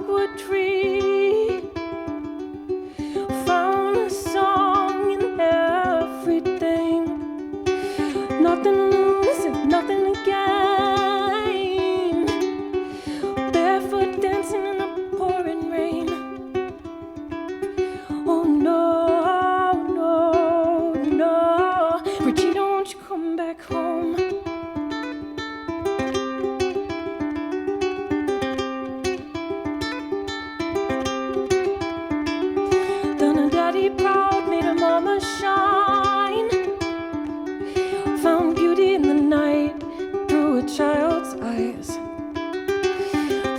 dogwood tree. Found a song in everything. Nothing to lose and nothing to gain. Barefoot dancing in the pouring rain. Oh no, no, no. Regina, won't you come back home? Done a daddy proud, made a mama shine. Found beauty in the night through a child's eyes.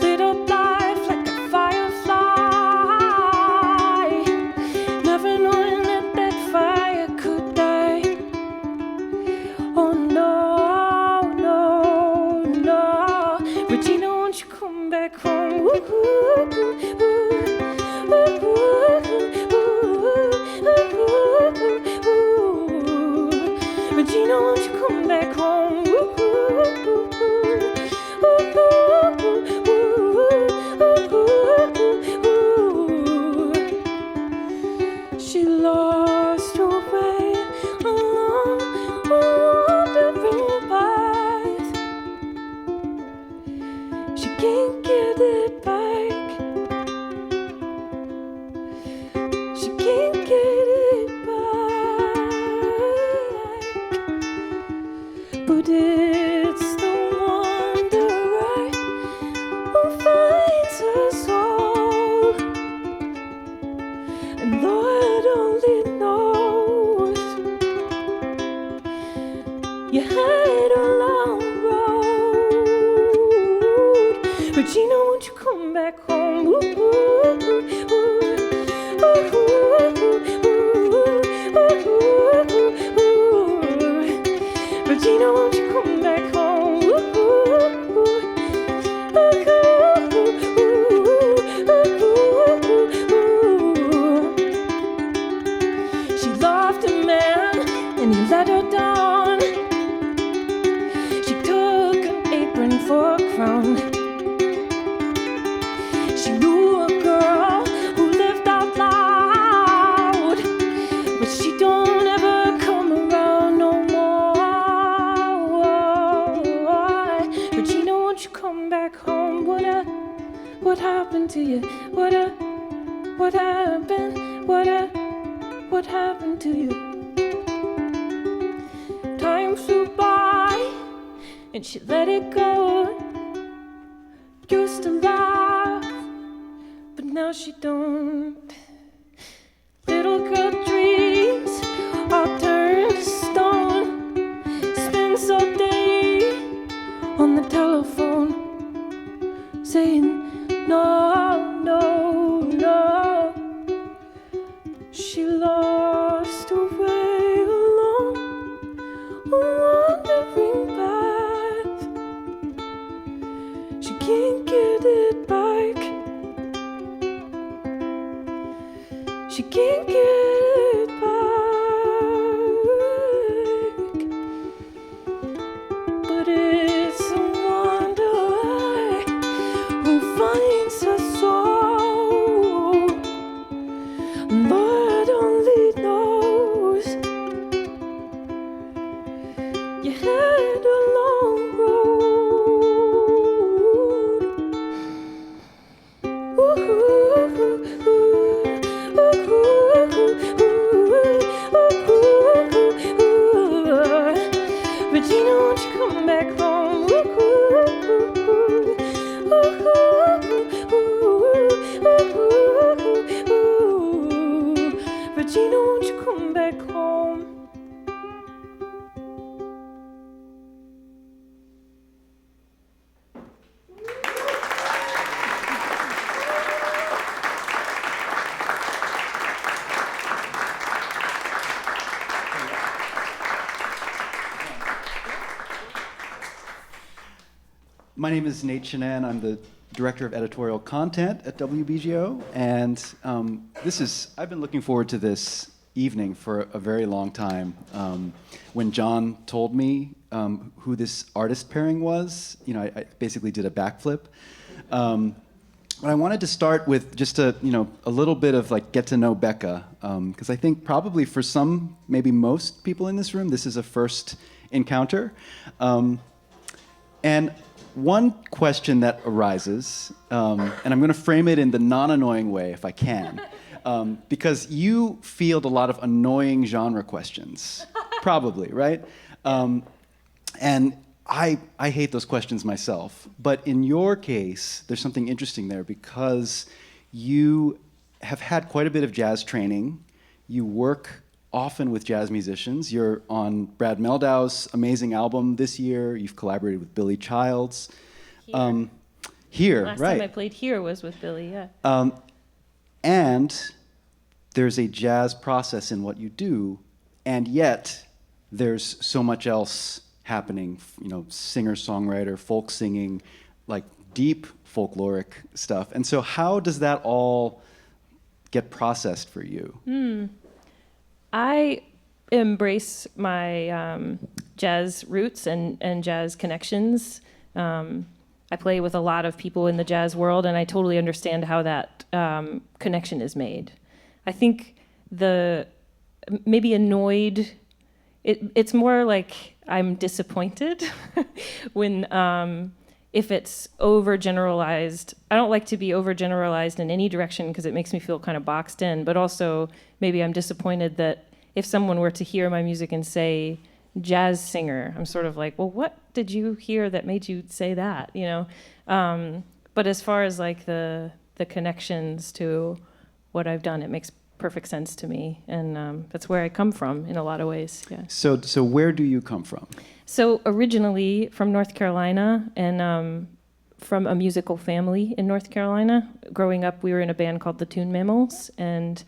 Lit up life like a firefly. Never knowing that that fire could die. Oh no, no, no. Regina, won't you come back home? Regina, won't you come back home? She lost her way along a wandering path. She can't get it back. She can't get it back. But it's the wanderer who finds her soul. And Lord only knows you had a long road. Regina, won't you come back home? Ooh, ooh, ooh, ooh, ooh, ooh. Regina, won't you come back home? Ooh, ooh, ooh. She loved a man and he let her down. She took an apron for a crown. She knew a girl who lived out loud, but she don't ever come around no more. Regina, won't you come back home? What happened to you? What happened? What happened to you? Time flew by and she let it go. Used to laugh, but now she don't. Little girl dreams all turned to stone. Spends all day on the telephone, saying no, no, no. She lost her way along a wandering path. She can't get it back. She can't get it back. But it's a wanderer who finds her soul. Lord only knows you had a long road. Regina, won't you come back home? Regina, won't you come back home? My name is Nate Shenan. I'm the Director of Editorial Content at WBGO, and I've been looking forward to this evening for a very long time. When John told me who this artist pairing was, I basically did a backflip. But I wanted to start with just a little bit of like get to know Becca, because I think probably for some, maybe most people in this room, this is a first encounter. And one question that arises, and I'm going to frame it in the non-annoying way if I can, because you field a lot of annoying genre questions, probably, right? And I hate those questions myself. But in your case, there's something interesting there because you have had quite a bit of jazz training. You work often with jazz musicians. You're on Brad Meldau's amazing album this year. You've collaborated with Billy Childs. Here, Last right. time I played here was with Billy, yeah. And there's a jazz process in what you do, and yet there's so much else happening, singer-songwriter, folk singing, like deep folkloric stuff. And so how does that all get processed for you? I embrace my jazz roots and jazz connections. I play with a lot of people in the jazz world, and I totally understand how that connection is made. I think maybe annoyed, it's more like I'm disappointed when if it's overgeneralized. I don't like to be overgeneralized in any direction because it makes me feel kind of boxed in, but also maybe I'm disappointed that if someone were to hear my music and say jazz singer, I'm sort of like, well, what did you hear that made you say that, But as far as like the connections to what I've done, it makes perfect sense to me, and that's where I come from in a lot of ways. Yeah. So where do you come from? So originally from North Carolina, and from a musical family in North Carolina. Growing up, we were in a band called the Tune Mammals, and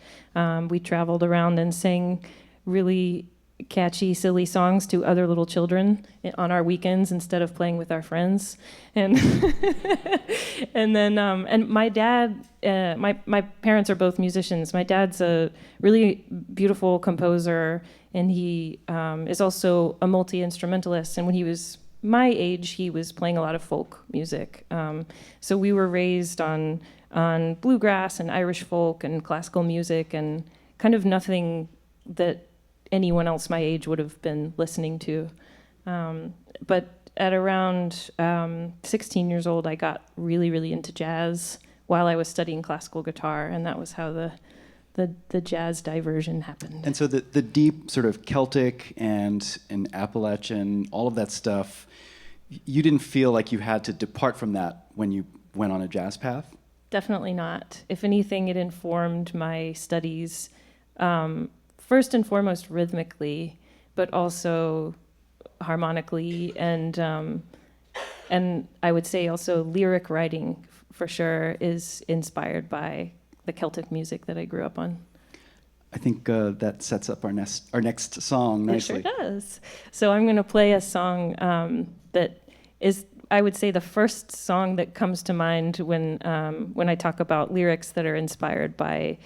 we traveled around and sang really catchy, silly songs to other little children on our weekends instead of playing with our friends. And and my dad, my parents are both musicians. My dad's a really beautiful composer, and he is also a multi-instrumentalist. And when he was my age, he was playing a lot of folk music. So we were raised on bluegrass and Irish folk and classical music and kind of nothing that anyone else my age would have been listening to. But at around 16 years old, I got really, really into jazz while I was studying classical guitar, and that was how the jazz diversion happened. And so the deep sort of Celtic and Appalachian, all of that stuff, you didn't feel like you had to depart from that when you went on a jazz path? Definitely not. If anything, it informed my studies, first and foremost rhythmically, but also harmonically, and I would say also lyric writing for sure is inspired by the Celtic music that I grew up on. I think that sets up our next song nicely. It sure does. So I'm going to play a song that is, I would say, the first song that comes to mind when I talk about lyrics that are inspired by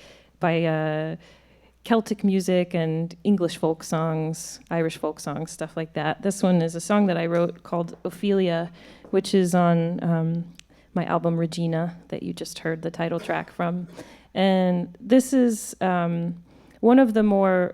Celtic music and English folk songs, Irish folk songs, stuff like that. This one is a song that I wrote called Ophelia, which is on my album Regina that you just heard the title track from. And this is one of the more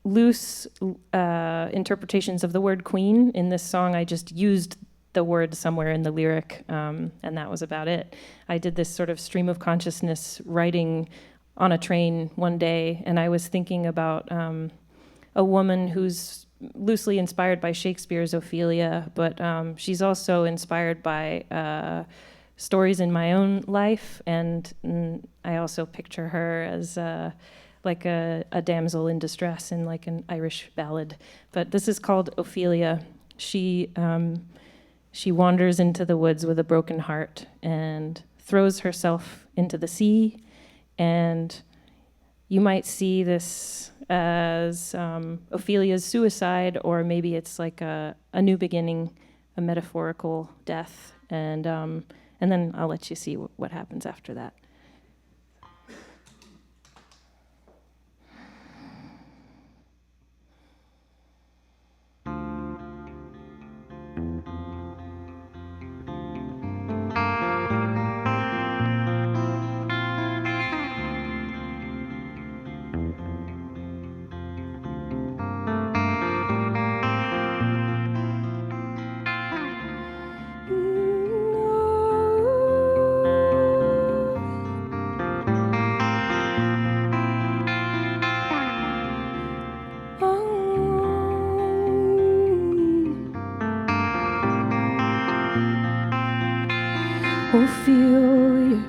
loose interpretations of the word queen. In this song, I just used the word somewhere in the lyric, and that was about it. I did this sort of stream of consciousness writing on a train one day, and I was thinking about a woman who's loosely inspired by Shakespeare's Ophelia, but she's also inspired by stories in my own life, and I also picture her as like a damsel in distress in like an Irish ballad. But this is called Ophelia. She wanders into the woods with a broken heart and throws herself into the sea. And you might see this as Ophelia's suicide, or maybe it's like a new beginning, a metaphorical death. And then I'll let you see what happens after that. Ophelia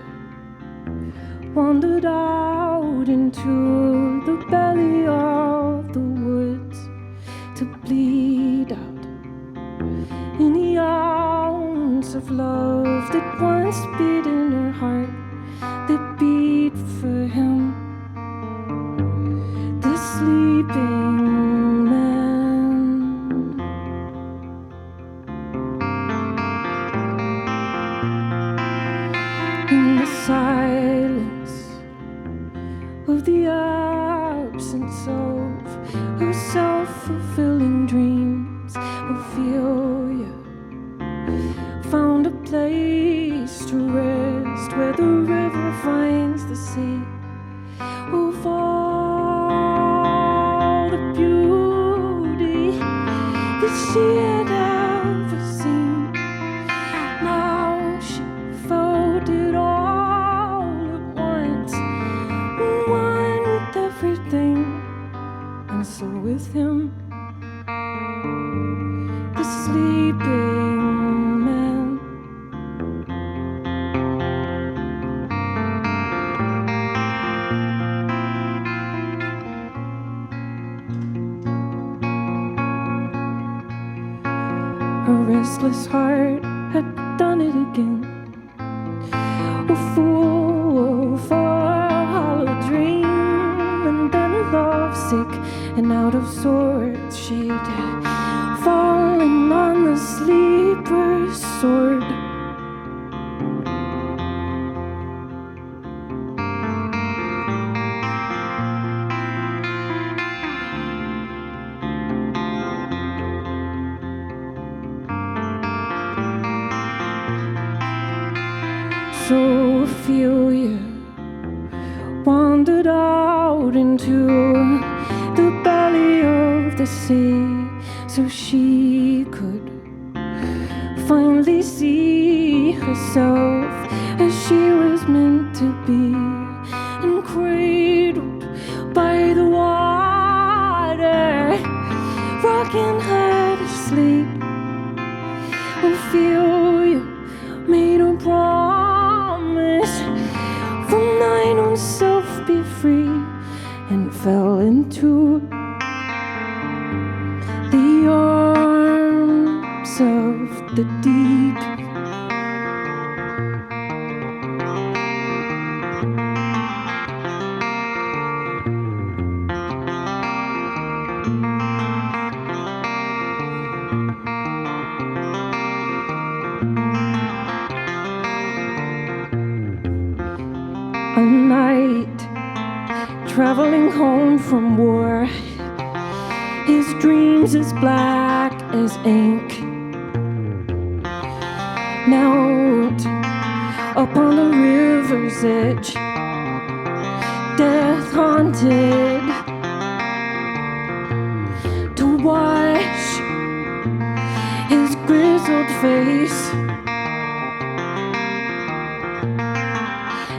wandered out into the belly of the woods to bleed out any ounce of love that once beat in her heart, that beat for him, the sleeping man. In the silence of the absence of her self-fulfilling dreams, Ophelia found a place to rest where the river finds the sea. Of all the beauty that she had ever seen, now she felt it all at once, one with everything, and so with him, the sleeping man. Her restless heart had done it again. A fool for a hollow dream, and then lovesick and out of sorts, she'd fallen on the sleeper's sword. So Ophelia wandered out into the belly of the sea, so she could finally see herself as she was meant to be, and cradled by the water, rocking her to sleep. Ophelia made a promise from thine own self be free, and fell into the arms of the deep. A night, traveling home from war, his dreams as black as ink. Now out upon the river's edge, death haunted, to wash his grizzled face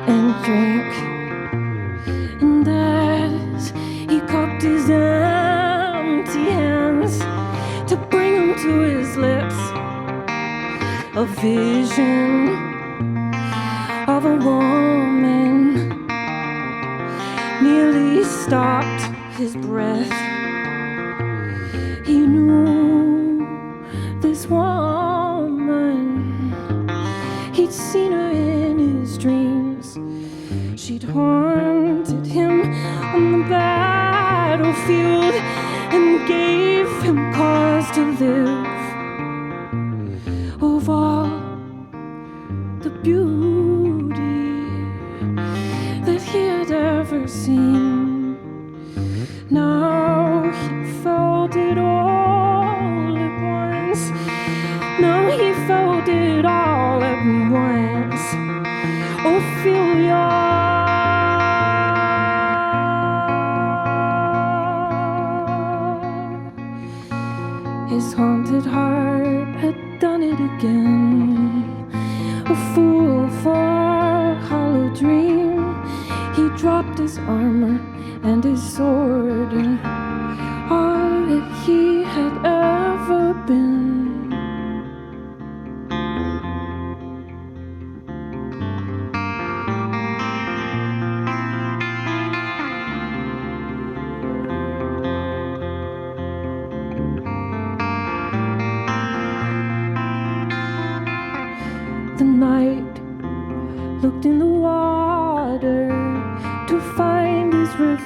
and drink. And as he cupped his empty hands to bring him to his lips, a vision of a woman nearly stopped his breath. He knew this woman, he'd seen her in his dreams. She'd haunted him on the battlefield and gave him cause to live. Of all the beauty that he had ever seen, now he felt it all at once. Now he felt it all at once. Ophelia. His haunted heart had done it again. A fool for a hollow dream. He dropped his armor and his sword, all that he had ever been.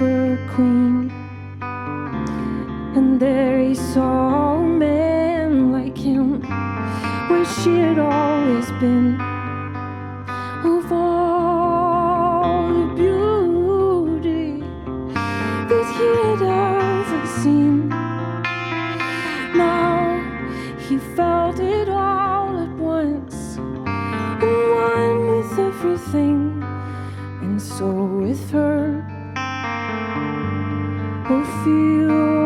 for a queen. And there he saw a man like him, where she had always been. Of all the beauty that he had ever seen, now he felt it all at once, and one with everything, and so with her, Ophelia.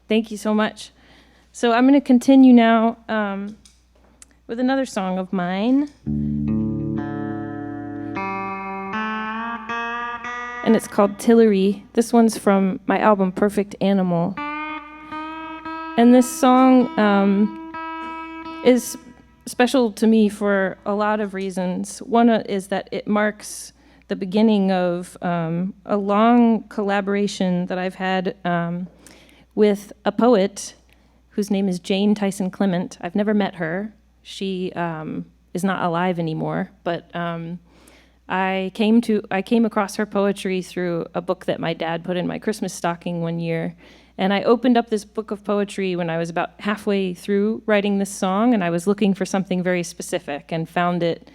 Thank you so much. So I'm going to continue now with another song of mine. And it's called Tillery. This one's from my album Perfect Animal. And this song is special to me for a lot of reasons. One is that it marks the beginning of a long collaboration that I've had with a poet whose name is Jane Tyson Clement. I've never met her. She is not alive anymore, but I came across her poetry through a book that my dad put in my Christmas stocking one year. And I opened up this book of poetry when I was about halfway through writing this song, and I was looking for something very specific and found it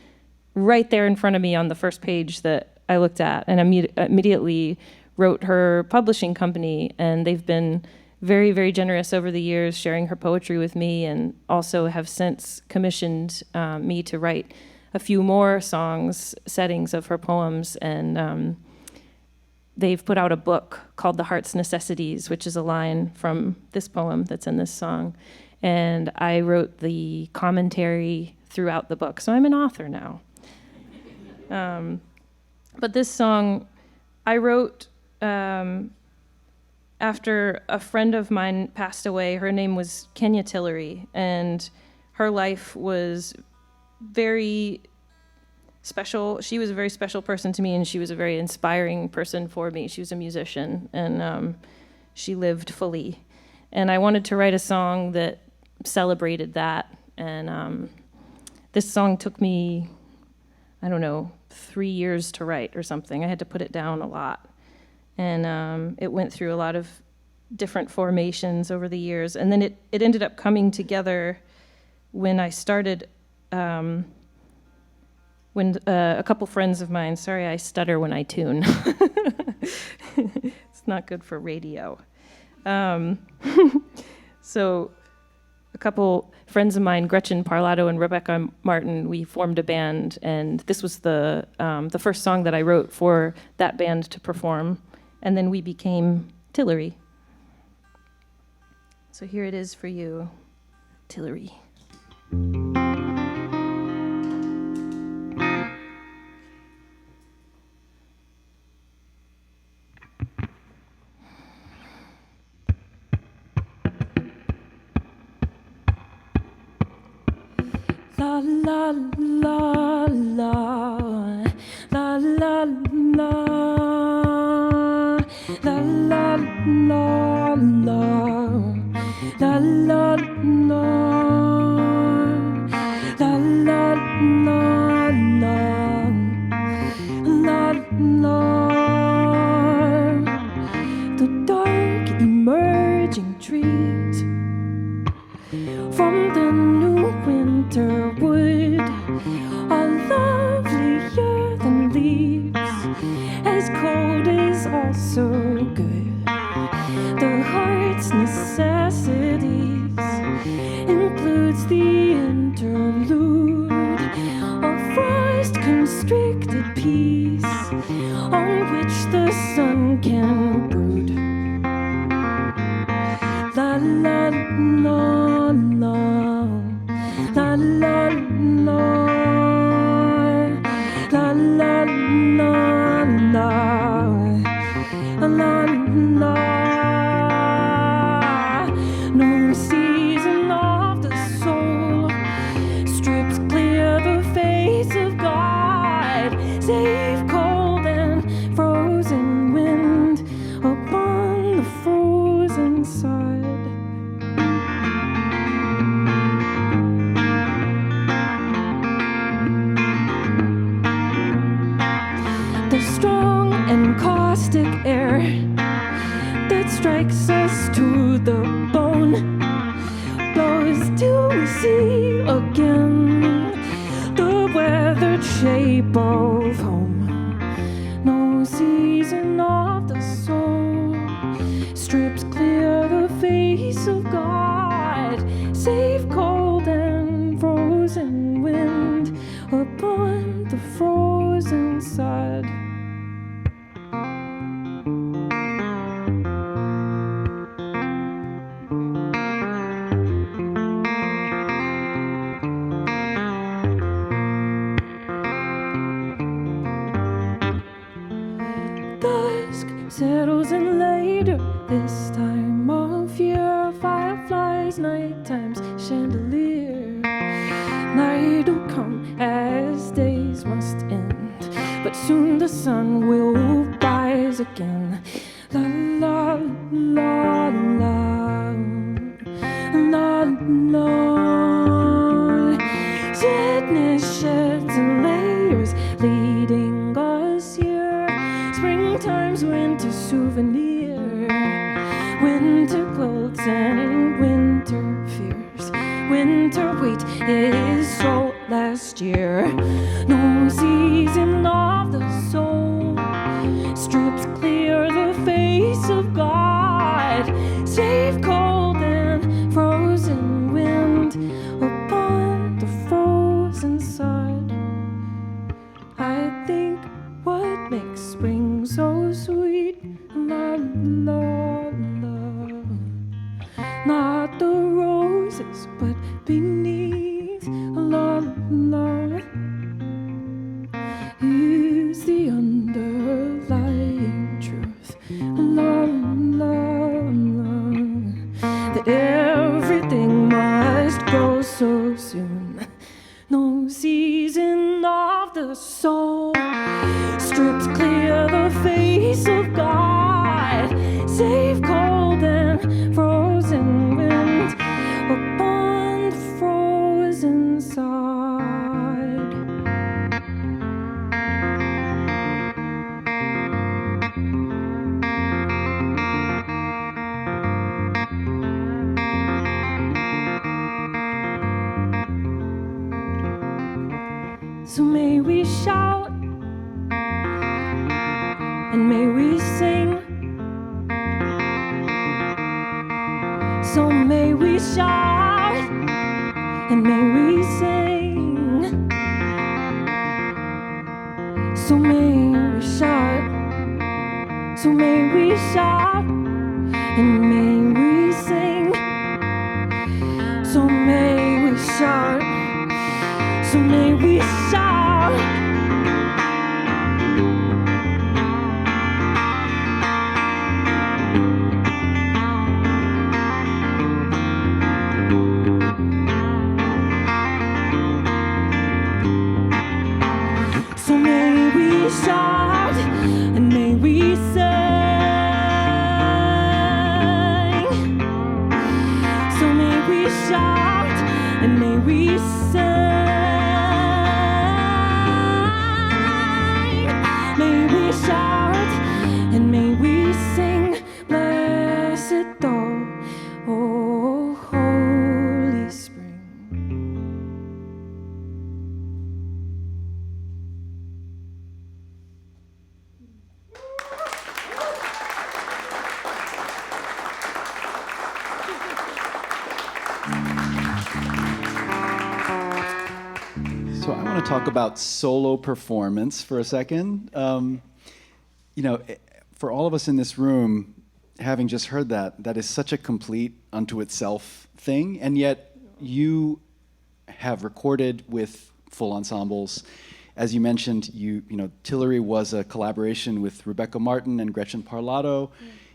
right there in front of me on the first page that I looked at, and immediately wrote her publishing company, and they've been very, very generous over the years, sharing her poetry with me, and also have since commissioned me to write a few more settings of her poems, and they've put out a book called The Heart's Necessities, which is a line from this poem that's in this song, and I wrote the commentary throughout the book, so I'm an author now. But this song I wrote after a friend of mine passed away. Her name was Kenya Tillery, and her life was very special. She was a very special person to me, and she was a very inspiring person for me. She was a musician, and she lived fully. And I wanted to write a song that celebrated that, and this song took me, 3 years to write or something. I had to put it down a lot. And it went through a lot of different formations over the years. And then it ended up coming together when I started, when a couple friends of mine, sorry I stutter when I tune. It's not good for radio. So a couple friends of mine, Gretchen Parlato and Rebecca Martin, we formed a band, and this was the first song that I wrote for that band to perform. And then we became Tillery. So here it is for you, Tillery. La la la la la la la. La la la la, la la la, la la la la, la la. The dark emerging trees from the new winter wood are lovelier than leaves, as cold as also good. The heart's necessities includes the interlude of frost-constricted peace on which the sun can brood. La la la la, la la la, plastic air that strikes us to the bone blows till we see again the weathered shape of home. No season of the soul strips clear the face of God, save cold and frozen wind upon the frozen sod. Dusk settles in later this time of year. Fireflies, night time's chandelier. Night will come as days must end, but soon the sun will rise again. La la la la la la. Sadness sheds layers, leading us here. Springtime's winter souvenir, winter clothes and winter fears. Winter weight is so last year. No season of the soul strips clear the face of God, save cold and frozen wind upon the frozen sod. I think what makes spring so sweet, la la la, not the roses but beneath, la la, is the underlying truth, la la la, that everything must go so soon. No season of the soul strips clear the face of God, save cold and frozen wind upon the frozen sod. So may we shout and may we sing. So may we shout and may we sing. So may we shout. So may we shout and may we sing. So may we shout. So may we shout. So may we shout and may we sing. So may we shout and may we sing. May we shout and may we sing. Blessed though, oh holy spring. So I want to talk about solo performance for a second. For all of us in this room, having just heard that is such a complete unto itself thing, and yet you have recorded with full ensembles. As you mentioned, Tillery was a collaboration with Rebecca Martin and Gretchen Parlato.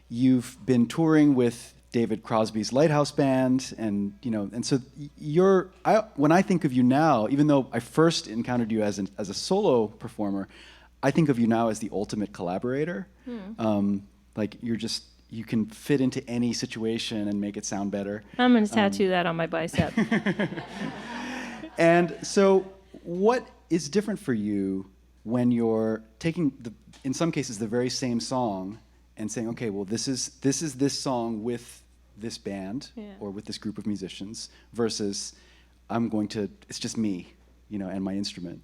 You've been touring with David Crosby's Lighthouse Band, and so when I think of you now, even though I first encountered you as a solo performer, I think of you now as the ultimate collaborator. Like you can fit into any situation and make it sound better. I'm going to tattoo that on my bicep. And so what is different for you when you're taking in some cases the very same song and saying, okay, well, this is this song with this band or with this group of musicians versus it's just me, and my instrument.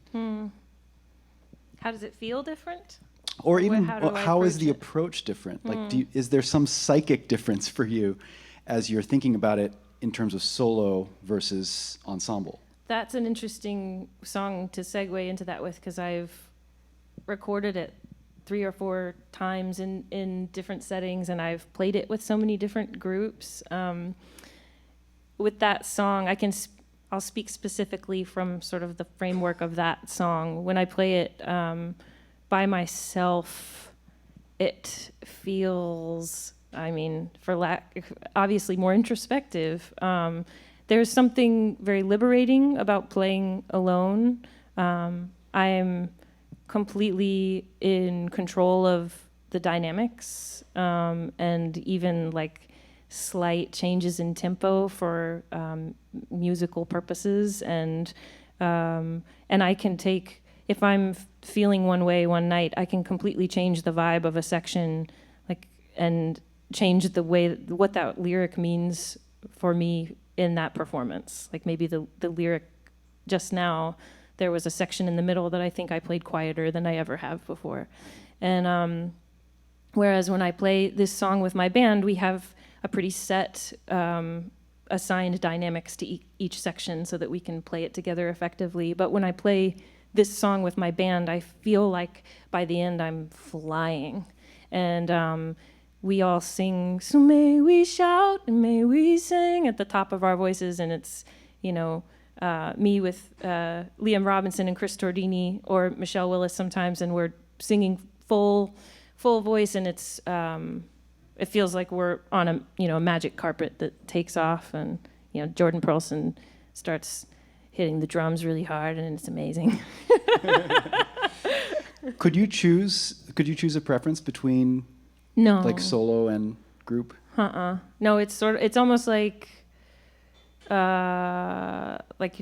How does it feel different? Or even how is the it? approach different? Like, is there some psychic difference for you as you're thinking about it in terms of solo versus ensemble? That's an interesting song to segue into that with, because I've recorded it 3 or 4 times in different settings, and I've played it with so many different groups. With that song, I'll speak specifically from sort of the framework of that song. When I play it by myself, it feels, obviously more introspective. There's something very liberating about playing alone. I'm completely in control of the dynamics, and even like slight changes in tempo for musical purposes, and I can take, if I'm feeling one way one night, I can completely change the vibe of a section, and change the way what that lyric means for me in that performance. Like maybe the lyric just now, there was a section in the middle that I think I played quieter than I ever have before. And whereas when I play this song with my band, we have a pretty set assigned dynamics to each section so that we can play it together effectively. But when I play this song with my band, I feel like by the end I'm flying. And we all sing, so may we shout and may we sing at the top of our voices, and it's, me with Liam Robinson and Chris Tordini or Michelle Willis sometimes, and we're singing full voice, and it's it feels like we're on a magic carpet that takes off, and Jordan Perlson starts hitting the drums really hard, and it's amazing. Could you choose a preference between like solo and group? No, it's almost like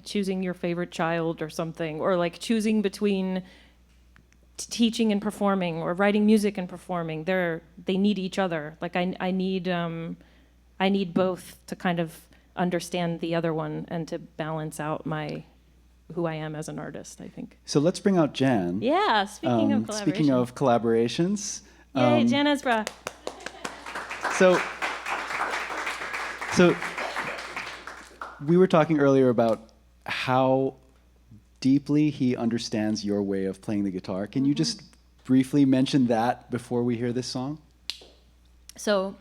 choosing your favorite child or something, or like choosing between teaching and performing, or writing music and performing. They need each other. Like I need both to kind of understand the other one and to balance out who I am as an artist, I think. So let's bring out Jan. Yeah, speaking of collaborations. Yay, Jan Esbra. So we were talking earlier about how deeply he understands your way of playing the guitar. Can you just briefly mention that before we hear this song? So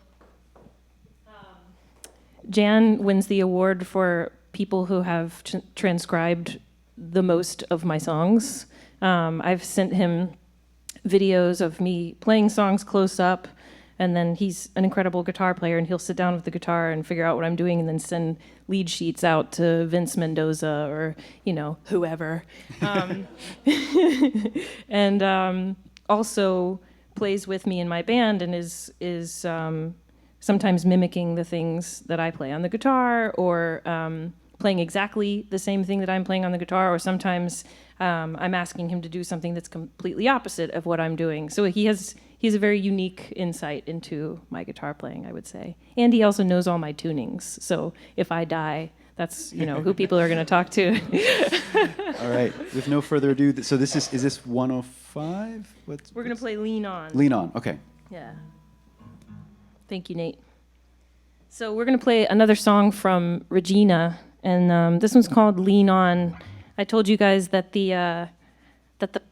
Jan wins the award for people who have transcribed the most of my songs. I've sent him videos of me playing songs close up, and then he's an incredible guitar player, and he'll sit down with the guitar and figure out what I'm doing, and then send lead sheets out to Vince Mendoza or whoever, and also plays with me in my band, and is sometimes mimicking the things that I play on the guitar, or playing exactly the same thing that I'm playing on the guitar, or sometimes I'm asking him to do something that's completely opposite of what I'm doing. So he has a very unique insight into my guitar playing, I would say. And he also knows all my tunings. So if I die, that's who people are going to talk to. All right. With no further ado, so is this 105? We're going to play Lean On. Lean On. Okay. Yeah. Thank you, Nate. So we're going to play another song from Regina, and this one's called Lean On. I told you guys that the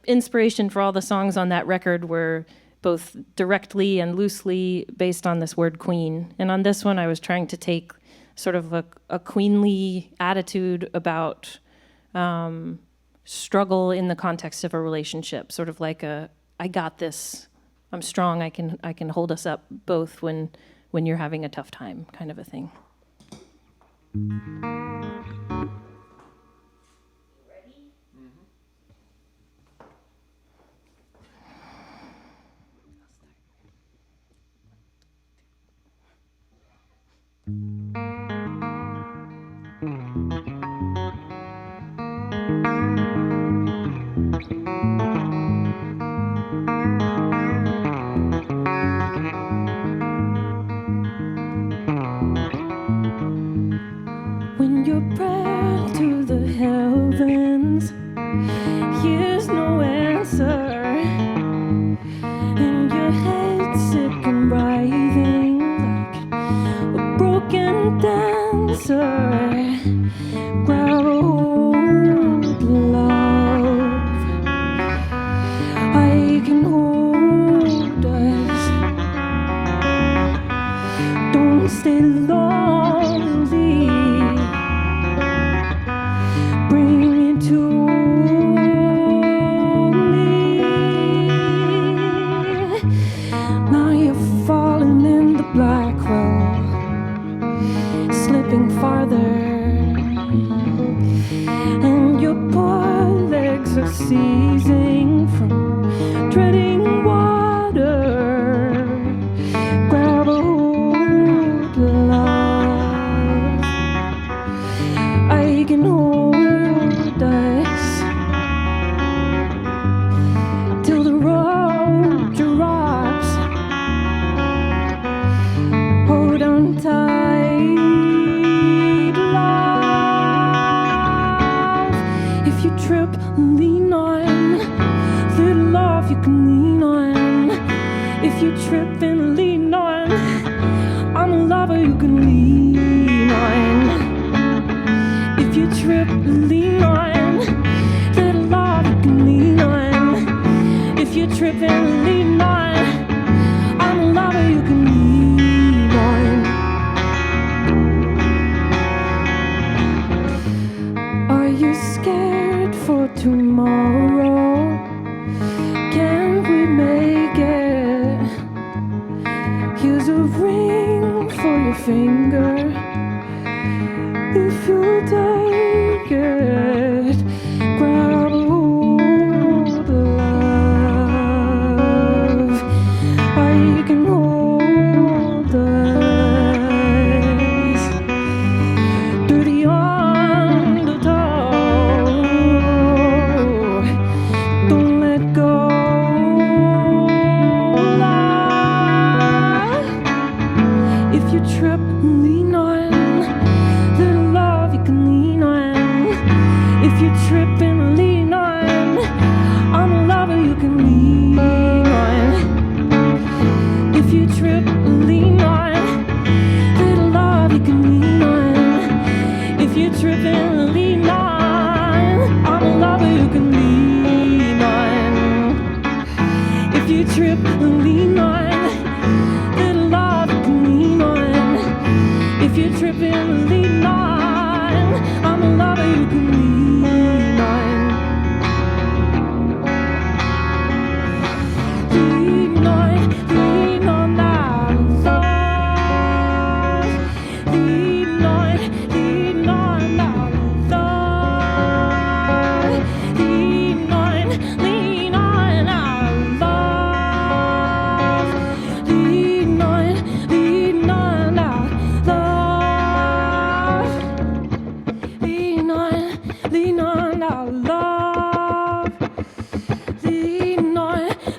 inspiration for all the songs on that record were both directly and loosely based on this word queen. And on this one, I was trying to take sort of a queenly attitude about struggle in the context of a relationship, sort of like I got this, I'm strong, I can hold us up both when you're having a tough time, kind of a thing. and your head sick and writhing like a broken dancer. Grab a hold, love. I can hold us. Don't stay lonely. Bring it to me. Now you're falling in the black well, slipping farther, and your poor legs are seizing from treading water. Grab a hold, love. I can hold us till the road drops. Hold on tight, love. If you trip, lean on. Little love you can lean on. If you trip and lean on, I'm a lover you can lean on. If you trip, lean on. Little love you can lean on. If you trip and lean on, I'm a lover you can lean on. Are you scared for tomorrow? Can we make it? Here's a ring for your finger. If you'll take it, grab a hold, love. I can hold us through the undertow. Don't let go, love. If you trip, lean on. Little love you can lean on. If you trip and lean on, I'm a lover you can lean on. If you trip, lean on. Little love you can lean on. If you trip and lean on, I'm a lover you can lean on. If you trip and lean on, little love you can lean on. If you trip and lean on, I'm a lover you can lean on. Lean on our love. Lean on our love. Lean on our love. Lean on our love.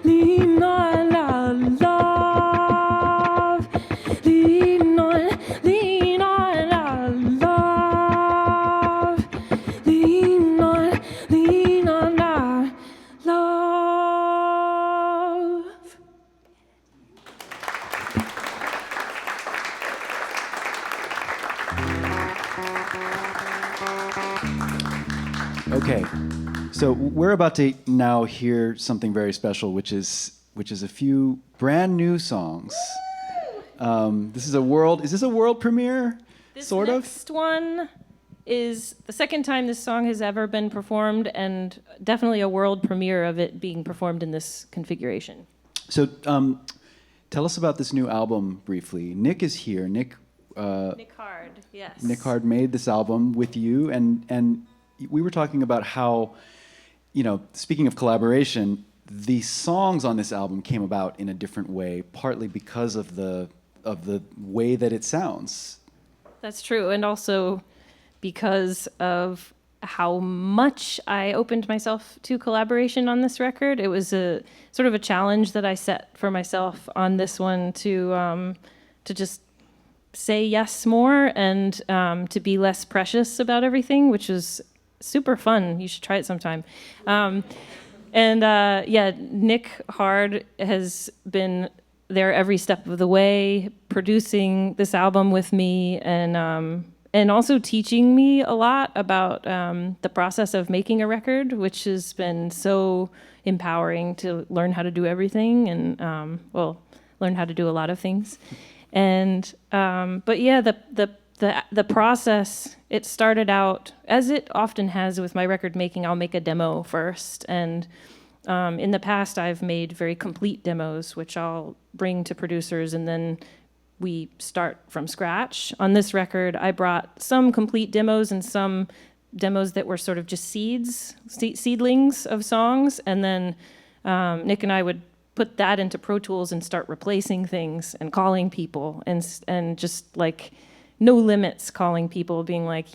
Lean on our love. Lean on our love. Lean on our love. Lean on our love. Okay, so we're about to now hear something very special, which is a few brand new songs. This is a world. Is this a world premiere? This sort of. next one is the second time this song has ever been performed, and definitely a world premiere of it being performed in this configuration. So, tell us about this new album briefly. Nick is here. Nick Hard, yes. Nick Hard made this album with you, and we were talking about how, speaking of collaboration, the songs on this album came about in a different way, partly because of the way that it sounds. That's true, and also because of how much I opened myself to collaboration on this record. It was a sort of a challenge that I set for myself on this one to just say yes more and to be less precious about everything, which was super fun. You should try it sometime. And yeah, Nick Hard has been there every step of the way, producing this album with me, and also teaching me a lot about the process of making a record, which has been so empowering to learn how to do everything and learn how to do a lot of things. And but yeah, the process, it started out, as it often has with my record making, I'll make a demo first. And in the past, I've made very complete demos, which I'll bring to producers, and then we start from scratch. On this record, I brought some complete demos and some demos that were sort of just seedlings of songs. And then Nick and I would put that into Pro Tools and start replacing things and calling people and just like no limits calling people, being like,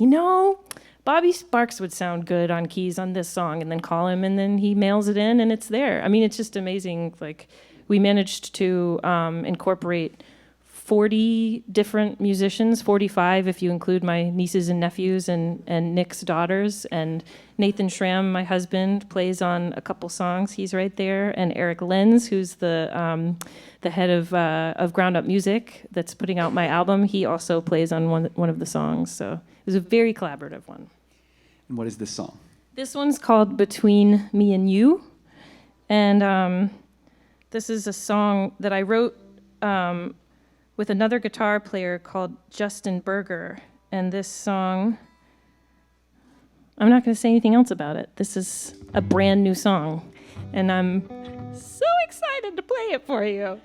Bobby Sparks would sound good on keys on this song, and then call him, and then he mails it in, and it's there. I mean, it's just amazing. Like, we managed to incorporate 40 different musicians, 45 if you include my nieces and nephews and Nick's daughters. And Nathan Schramm, my husband, plays on a couple songs. He's right there. And Eric Lenz, who's the head of Ground Up Music that's putting out my album, he also plays on one of the songs. So it was a very collaborative one. And what is this song? This one's called Between Me and You. And this is a song that I wrote with another guitar player called Justin Berger. And this song, I'm not going to say anything else about it. This is a brand new song. And I'm so excited to play it for you.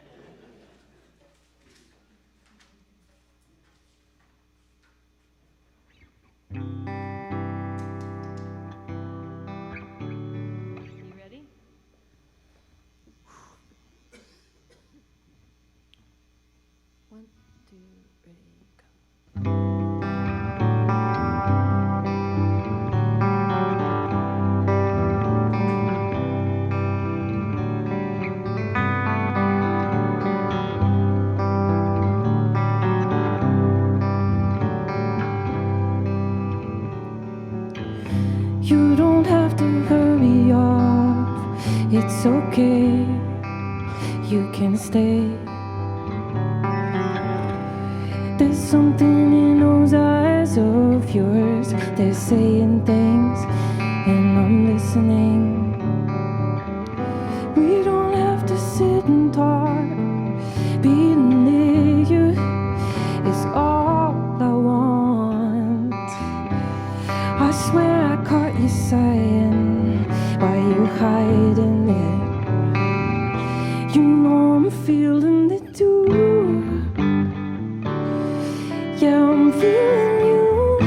You don't have to hurry off, it's okay, you can stay. There's something in those eyes of yours, they're saying things, and I'm listening. We don't have to sit and talk, being near you is all I want. I swear I caught you sighing while you hiding it. You know I'm feeling it too. Yeah, I'm feeling you.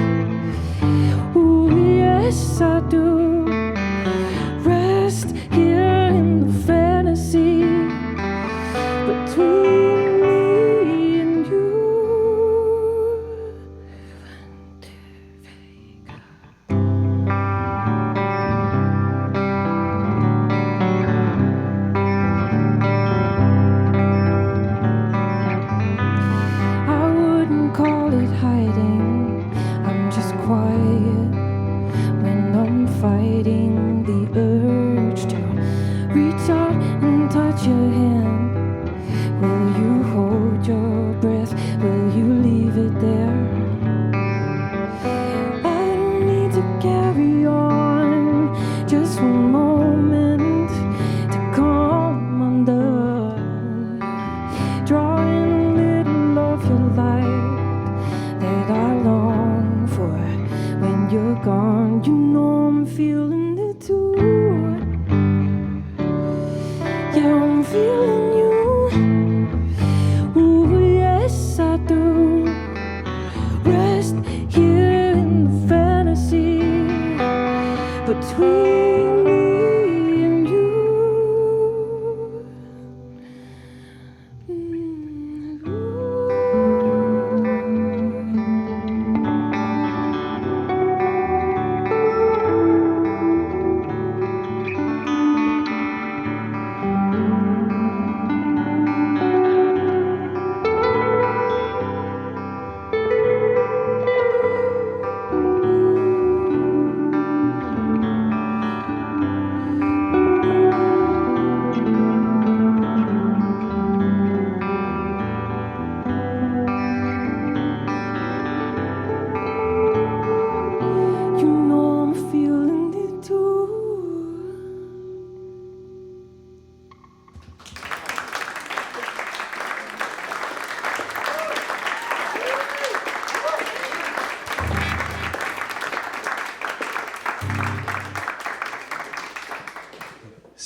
Ooh, yes I do. Rest here in the fantasy between me and you. Fighting the urge to reach out and touch your hand. Will you hold your breath? Will you leave it there? I don't need to carry on, just one moment to come undone. Drawing a little of your light that I long for when you're gone. You know I'm feeling it too. Yeah, I'm feeling you. Ooh, yes I do. Rest here in the fantasy between me and you.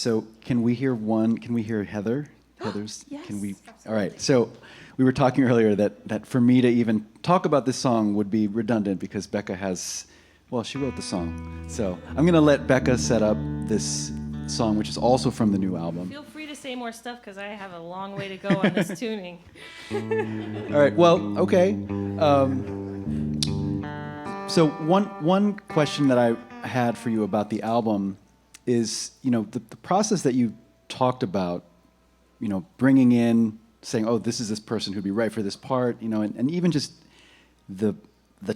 So can we hear one? Can we hear Heather? Heather's. Yes, Can we? absolutely. All right. So we were talking earlier that for me to even talk about this song would be redundant because Becca has, well, she wrote the song. So I'm going to let Becca set up this song, which is also from the new album. Feel free to say more stuff because I have a long way to go on this tuning. All right. Well, okay. So one question that I had for you about the album is, the process that you talked about, bringing in, saying, oh, this is this person who'd be right for this part, and even just the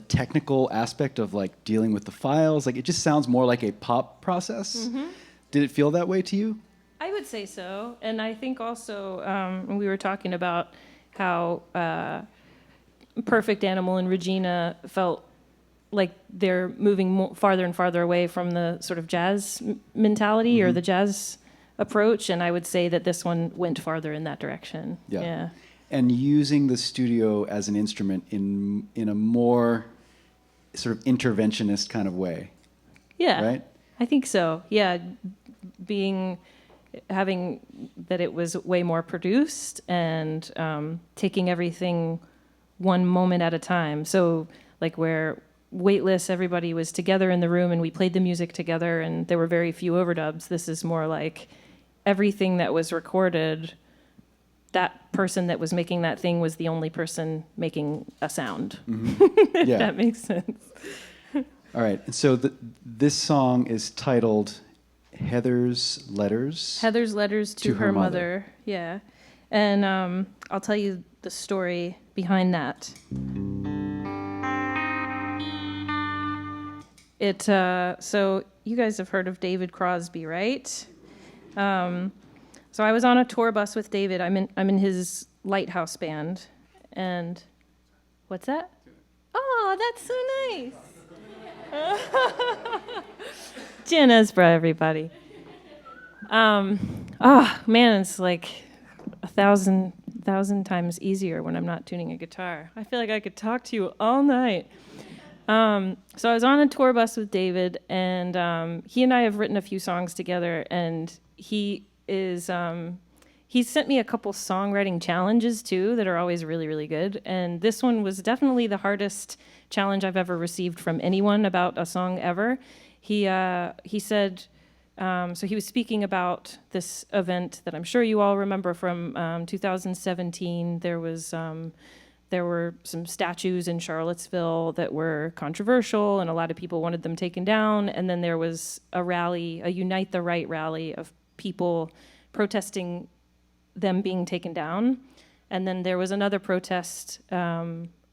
technical aspect of like dealing with the files, like it just sounds more like a pop process. Mm-hmm. Did it feel that way to you? I would say so, and I think also we were talking about how Perfect Animal and Regina felt like they're moving farther and farther away from the sort of jazz mentality or the jazz approach, and I would say that this one went farther in that direction. Yeah. And using the studio as an instrument in a more sort of interventionist kind of way. Yeah. Right? I think so. Yeah. Having that it was way more produced and taking everything one moment at a time. So like where Weightless, everybody was together in the room and we played the music together and there were very few overdubs. This is more like everything that was recorded, that person that was making that thing was the only person making a sound. Mm-hmm. If that makes sense. All right. And so this song is titled Heather's Letters. Heather's Letters to her mother. Yeah. And I'll tell you the story behind that. So you guys have heard of David Crosby, right? So I was on a tour bus with David. I'm in his Lighthouse band, and what's that? Oh, that's so nice. Jan Esbra, everybody. Man, it's like 1,000 times easier when I'm not tuning a guitar. I feel like I could talk to you all night. So I was on a tour bus with David, and he and I have written a few songs together, and he's sent me a couple songwriting challenges too that are always really, really good. And this one was definitely the hardest challenge I've ever received from anyone about a song ever. He said, so he was speaking about this event that I'm sure you all remember from 2017. There were some statues in Charlottesville that were controversial, and a lot of people wanted them taken down. And then there was a rally, a Unite the Right rally of people protesting them being taken down. And then there was another protest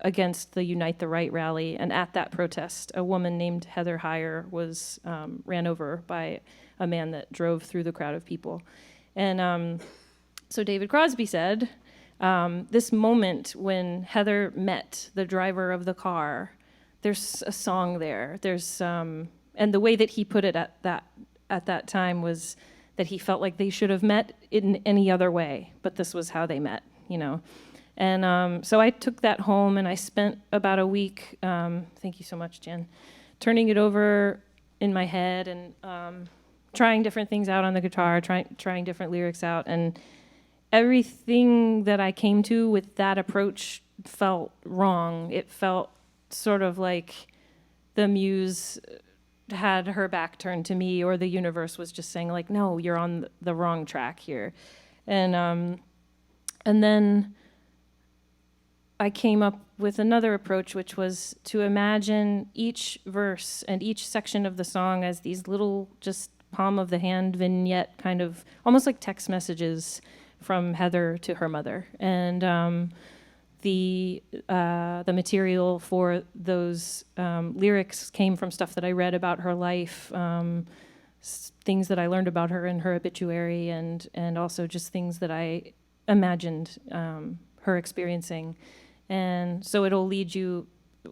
against the Unite the Right rally. And at that protest, a woman named Heather Heyer was ran over by a man that drove through the crowd of people. And so David Crosby said, this moment when Heather met the driver of the car, there's a song there. There's and the way that he put it at that time was that he felt like they should have met in any other way, but this was how they met, And so I took that home and I spent about a week, thank you so much, Jen, turning it over in my head and trying different things out on the guitar, trying different lyrics out, and everything that I came to with that approach felt wrong. It felt sort of like the muse had her back turned to me, or the universe was just saying, like, no, you're on the wrong track here. And then I came up with another approach, which was to imagine each verse and each section of the song as these little, just palm of the hand vignette, kind of almost like text messages from Heather to her mother. And the material for those lyrics came from stuff that I read about her life, things that I learned about her in her obituary, and also just things that I imagined her experiencing. And so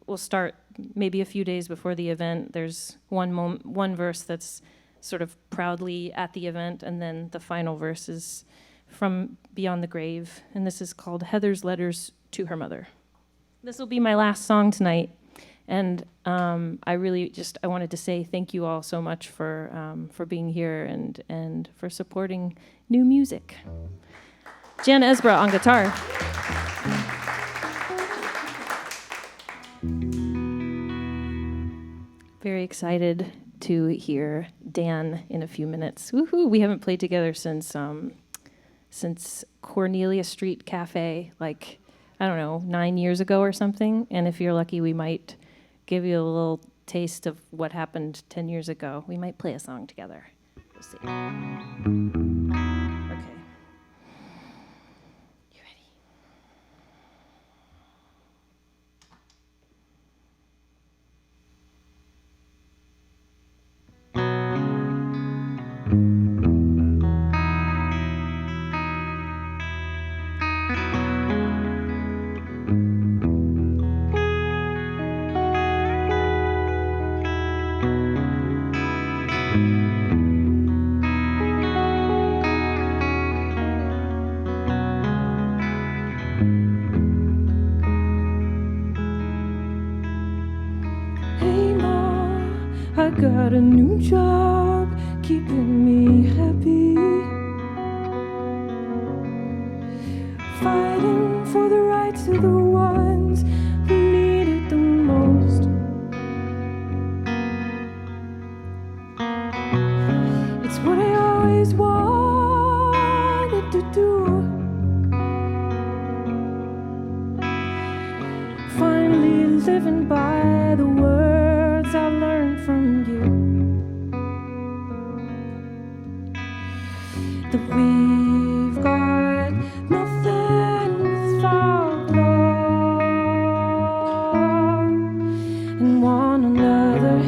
we'll start maybe a few days before the event. There's one verse that's sort of proudly at the event, and then the final verse is from Beyond the Grave, and this is called Heather's Letters to Her Mother. This will be my last song tonight, And I wanted to say thank you all so much for being here and for supporting new music. Jan Esbra on guitar. Very excited to hear Dan in a few minutes. Woohoo! We haven't played together since Cornelia Street Cafe, like, I don't know, 9 years ago or something. And if you're lucky, we might give you a little taste of what happened 10 years ago. We might play a song together. We'll see. Okay. You ready? Got a new job, keeping me happy. Fighting for the rights of the ones who need it the most. It's what I always wanted to do. Finally living by the words I learned from you. That we've got nothing without love and one another.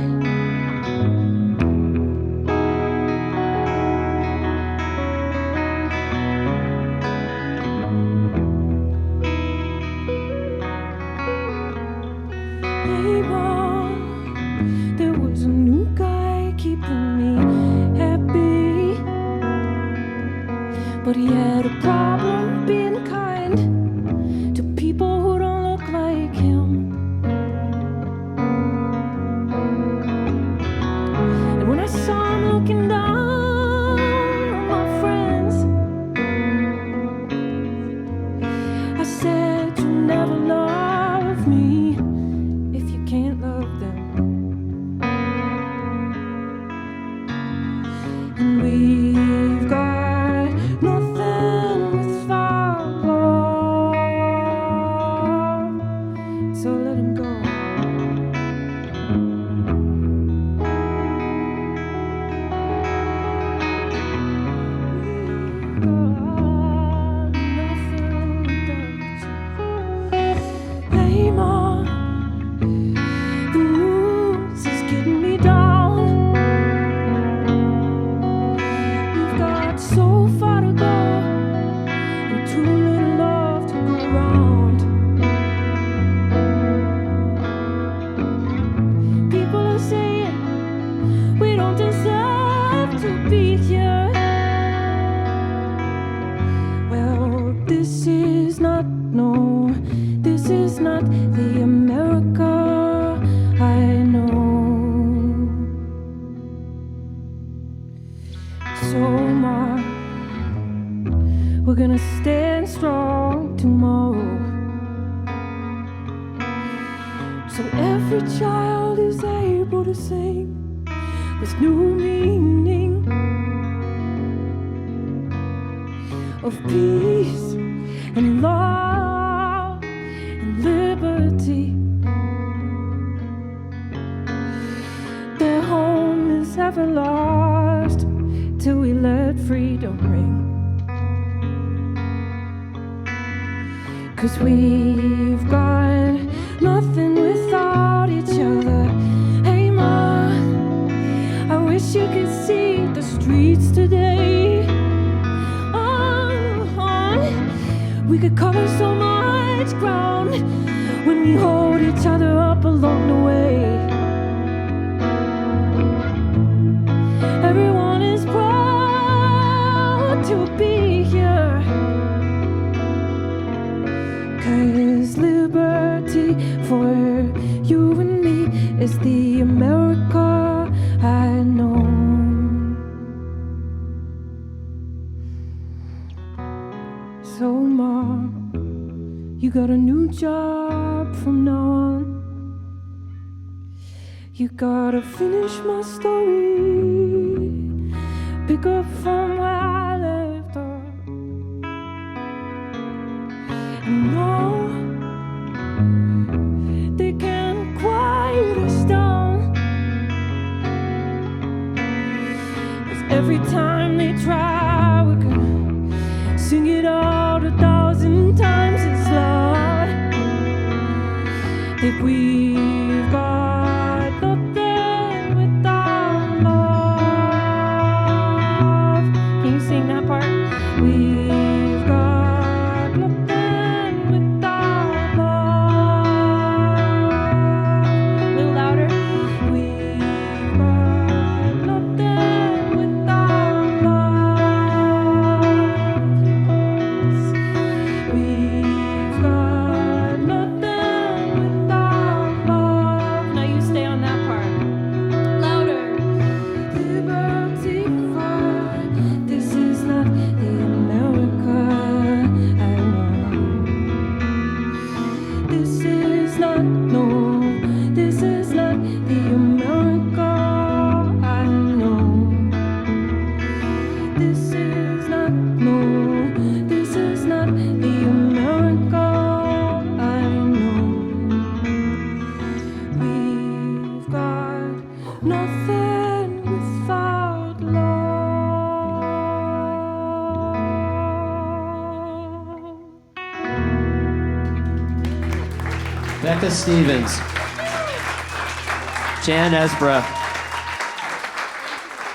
Hey, Mom, there was a new guy keeping me happy, but he had a problem being kind to people who don't look like him. And when I saw him looking down on my friends, I said, you'll never love me if you can't love them. And we've got nothing without love, so let him go. Hey, Mom, the news is getting me down. We've got so far to go and too little love to go around. People are saying we don't deserve to be here. Well, this is not the America I know. So, Mom, we're gonna stand strong tomorrow, so every child is able to sing with new meaning of peace and love and liberty. Their home is ever lost till we let freedom ring. 'Cause we've got nothing without each other. Hey, Ma, I wish you could see the streets today. We could cover so much ground when we hold each other up along the way. Everyone is proud to be here, 'cause liberty for you and me. So, Mom, you got a new job from now on. You gotta finish my story, pick up from where I left off. And no, they can't quiet us down, 'cause every time they try, we can sing it out 1,000 times as loud. That we've got nothing without love. Can you sing that part? We've got nothing without love. A little louder. We've got nothing without love. We've got nothing without love. Now you stay on that part. Louder. Liberty for this is not the America I know. This is not, no, this is not the America I know. This is not, no, this is not the America I know. We've got nothing without love. Becca Stevens. Jan Esbra.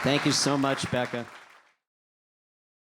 Thank you so much, Becca.